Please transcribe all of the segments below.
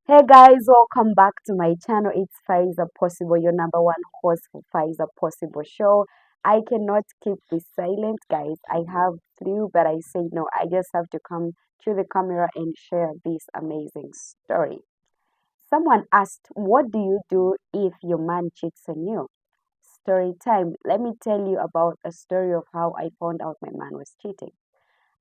Hey guys, welcome back to my channel. It's Faiza Possible, your number one host for Faiza Possible show. I cannot keep this silent, guys. I have flu, but I say no. I just have to come to the camera and share this amazing story. Someone asked, "What do you do if your man cheats on you?" Story time. Let me tell you about a story of how I found out my man was cheating.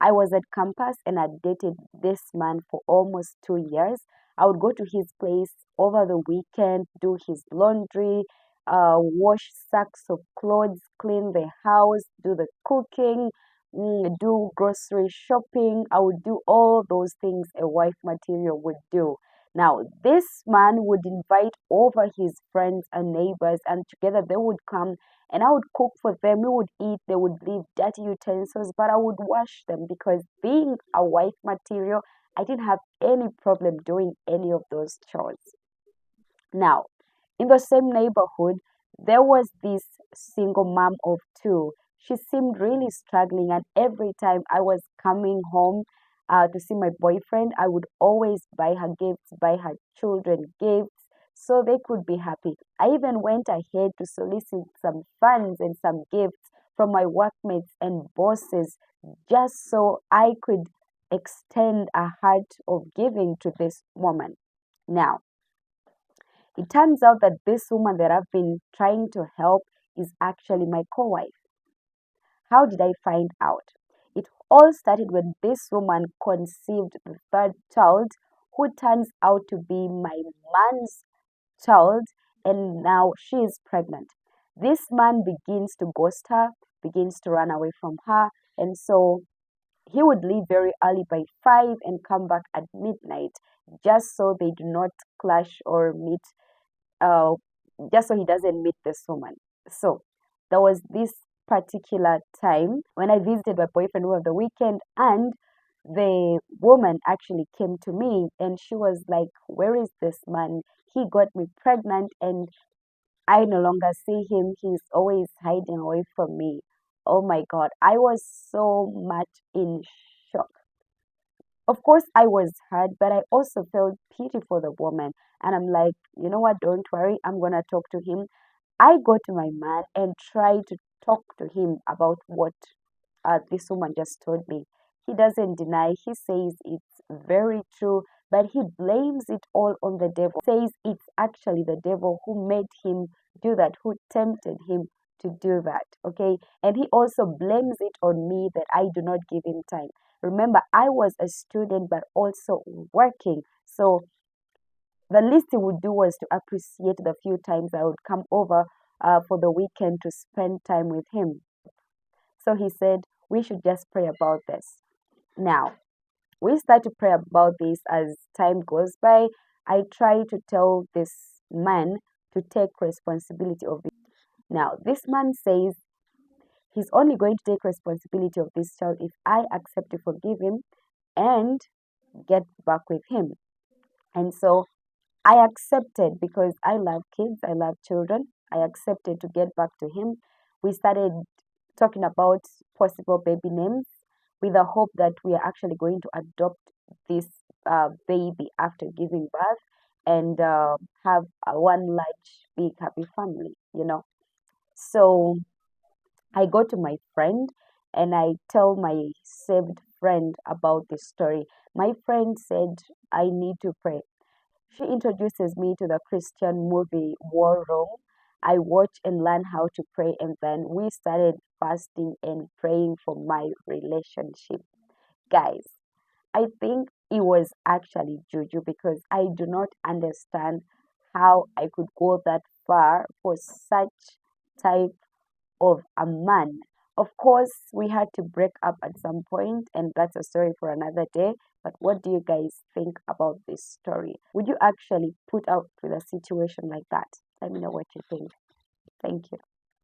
I was at campus and I dated this man for almost 2 years. I would go to his place over the weekend, do his laundry, wash sacks of clothes, clean the house, do the cooking, do grocery shopping. I would do all those things a wife material would do. Now, this man would invite over his friends and neighbors, and together they would come and I would cook for them. We would eat. They would leave dirty utensils, but I would wash them because being a wife material, I didn't have any problem doing any of those chores. Now, in the same neighborhood, there was this single mom of two. She seemed really struggling, and every time I was coming home to see my boyfriend, I would always buy her gifts, buy her children gifts so they could be happy. I even went ahead to solicit some funds and some gifts from my workmates and bosses just so I could extend a heart of giving to this woman. Now, it turns out that this woman that I've been trying to help is actually my co wife. How did I find out? It all started when this woman conceived the third child, who turns out to be my man's child, and now she is pregnant. This man begins to ghost her, begins to run away from her, and so he would leave very early by 5 and come back at midnight just so they do not clash or meet uh, just so he doesn't meet this woman. So there was this particular time when I visited my boyfriend over the weekend, and the woman actually came to me and she was like, "Where is this man? He got me pregnant, and I no longer see him. He's always hiding away from me." Oh my God, I was so much in shock. Of course, I was hurt, but I also felt pity for the woman. And I'm like, you know what? Don't worry. I'm going to talk to him. I go to my man and try to talk to him about what this woman just told me. He doesn't deny, he says it's very true, but he blames it all on the devil. Says it's actually the devil who made him do that, who tempted him to do that. Okay. And he also blames it on me that I do not give him time. Remember, I was a student but also working. So the least he would do was to appreciate the few times I would come over for the weekend to spend time with him. So he said, we should just pray about this. Now, we start to pray about this as time goes by. I try to tell this man to take responsibility of it. Now, this man says he's only going to take responsibility of this child if I accept to forgive him and get back with him. And so I accepted because I love kids, I love children. I accepted to get back to him. We started talking about possible baby names with the hope that we are actually going to adopt this baby after giving birth and have one large, big, happy family. So I go to my friend and I tell my saved friend about this story. My friend said, I need to pray. She introduces me to the Christian movie War Room. I watch and learn how to pray, and then we started fasting and praying for my relationship. Guys, I think it was actually juju because I do not understand how I could go that far for such type of a man. Of course, we had to break up at some point, and that's a story for another day. But what do you guys think about this story? Would you actually put out with a situation like that? Let me know what you think. Thank you.